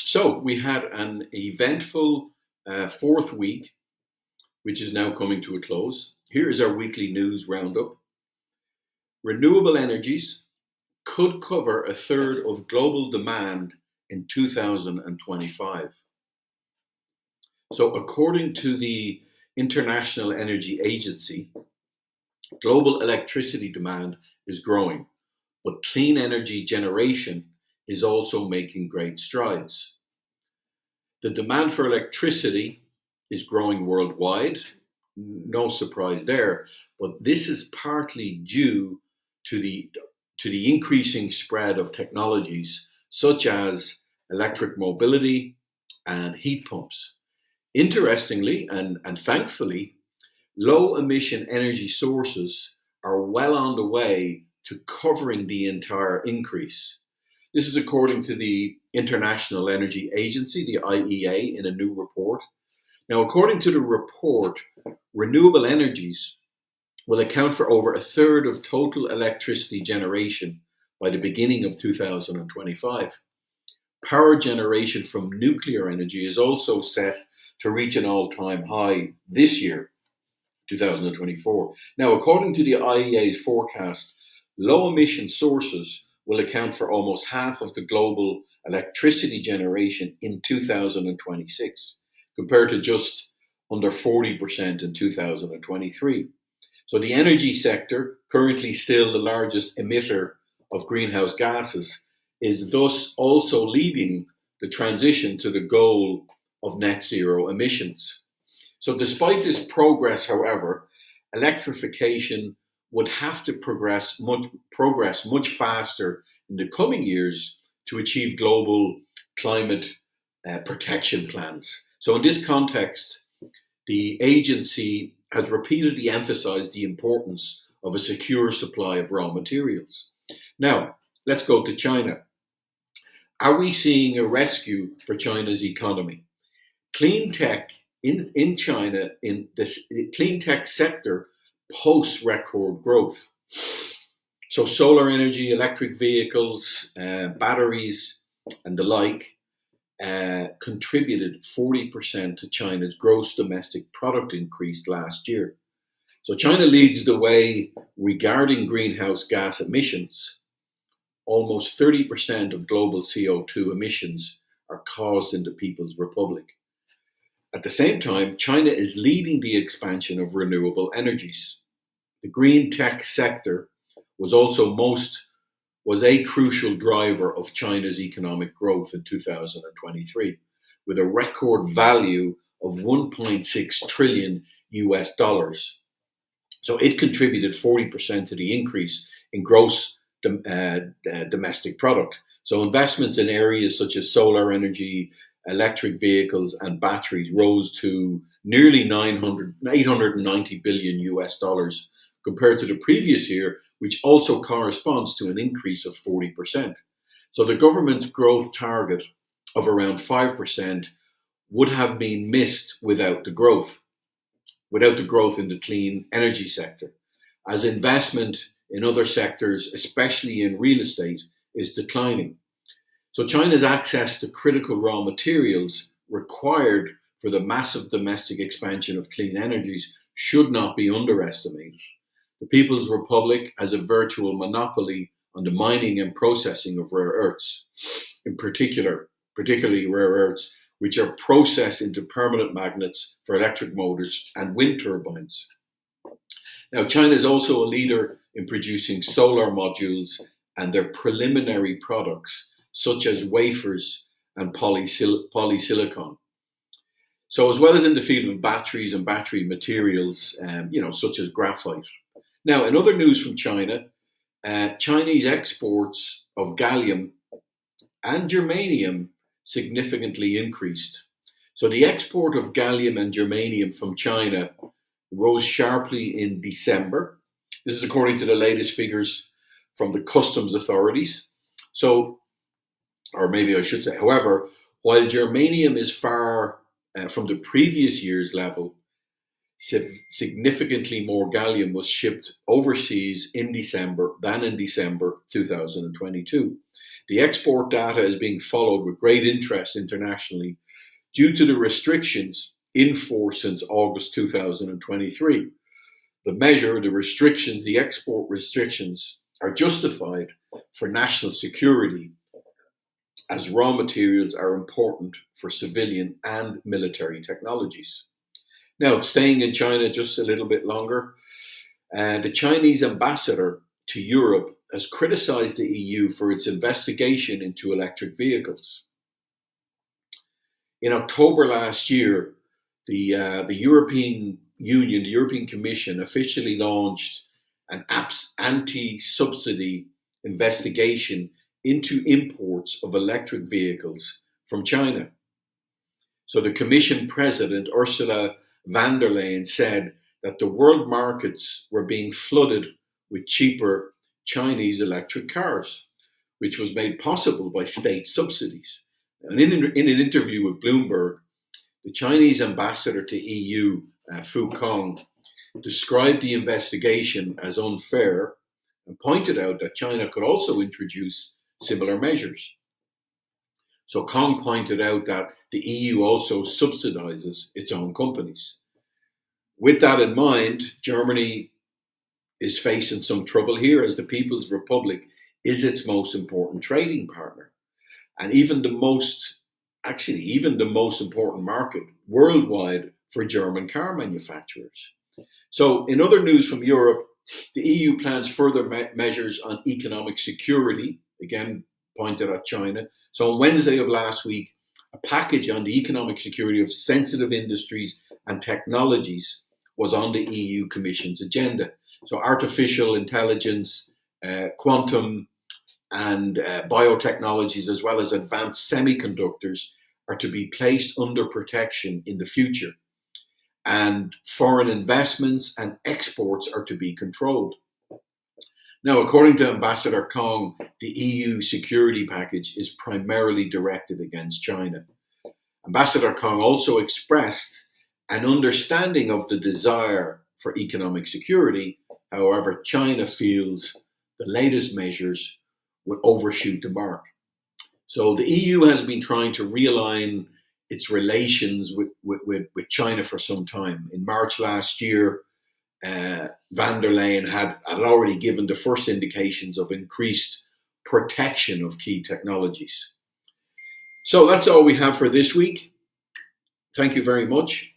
So we had an eventful fourth week, which is now coming to a close. Here is our weekly news roundup. Renewable energies could cover a third of global demand in 2025. So, according to the International Energy Agency, global electricity demand is growing, but clean energy generation is also making great strides. The demand for electricity is growing worldwide, no surprise there, but this is partly due to the increasing spread of technologies such as electric mobility and heat pumps. Interestingly and thankfully, low emission energy sources are well on the way to covering the entire increase. This is according to the International Energy Agency, the IEA, in a new report. Now, according to the report, renewable energies will account for over a third of total electricity generation by the beginning of 2025. Power generation from nuclear energy is also set to reach an all-time high this year, 2024. Now, according to the IEA's forecast, low emission sources will account for almost half of the global electricity generation in 2026, compared to just under 40% in 2023. So the energy sector, currently still the largest emitter of greenhouse gases, is thus also leading the transition to the goal of net zero emissions. So despite this progress, however, electrification would have to progress much faster in the coming years to achieve global climate protection plans. So in this context, the agency has repeatedly emphasized the importance of a secure supply of raw materials. Now, let's go to China. Are we seeing a rescue for China's economy? Clean tech in China, in this clean tech sector, posts record growth. So solar energy, electric vehicles, batteries, and the like contributed 40% to China's gross domestic product increase last year. So China leads the way regarding greenhouse gas emissions. Almost 30% of global CO2 emissions are caused in the People's Republic. At the same time, China is leading the expansion of renewable energies. The green tech sector was a crucial driver of China's economic growth in 2023, with a record value of 1.6 trillion US dollars. So it contributed 40% to the increase in gross domestic product. So investments in areas such as solar energy, electric vehicles, and batteries rose to nearly 890 billion US dollars compared to the previous year, which also corresponds to an increase of 40%. So the government's growth target of around 5% would have been missed without the growth in the clean energy sector, as investment in other sectors, especially in real estate, is declining. So China's access to critical raw materials required for the massive domestic expansion of clean energies should not be underestimated. The People's Republic has a virtual monopoly on the mining and processing of rare earths, particularly rare earths, which are processed into permanent magnets for electric motors and wind turbines. Now, China is also a leader in producing solar modules and their preliminary products, such as wafers and polysilicon. So, as well as in the field of batteries and battery materials, such as graphite. Now, in other news from China, Chinese exports of gallium and germanium significantly increased. So the export of gallium and germanium from China rose sharply in December. This is according to the latest figures from the customs authorities. So, or maybe I should say, however, while germanium is far from the previous year's level, significantly more gallium was shipped overseas in December 2022. The export data is being followed with great interest internationally due to the restrictions in force since August 2023. The export restrictions are justified for national security as raw materials are important for civilian and military technologies. Now, staying in China just a little bit longer, the Chinese ambassador to Europe has criticized the EU for its investigation into electric vehicles. In October last year, the European Union, the European Commission, officially launched an anti-subsidy investigation into imports of electric vehicles from China. So the Commission President, Ursula von der Leyen, said that the world markets were being flooded with cheaper Chinese electric cars, which was made possible by state subsidies. And in an interview with Bloomberg, the Chinese ambassador to EU, Fu Kong, described the investigation as unfair and pointed out that China could also introduce similar measures. So Kong pointed out that the EU also subsidizes its own companies. With that in mind, Germany is facing some trouble here as the People's Republic is its most important trading partner. And even the most important market worldwide for German car manufacturers. So in other news from Europe, the EU plans further measures on economic security, again pointed at China. So on Wednesday of last week, a package on the economic security of sensitive industries and technologies was on the EU Commission's agenda. So artificial intelligence, quantum and biotechnologies, as well as advanced semiconductors, are to be placed under protection in the future. And foreign investments and exports are to be controlled. Now, according to Ambassador Kong, the EU security package is primarily directed against China. Ambassador Kong also expressed an understanding of the desire for economic security. However, China feels the latest measures would overshoot the mark. So the EU has been trying to realign its relations with China for some time. In March last year, von der Leyen had already given the first indications of increased protection of key technologies. So that's all we have for this week. Thank you very much.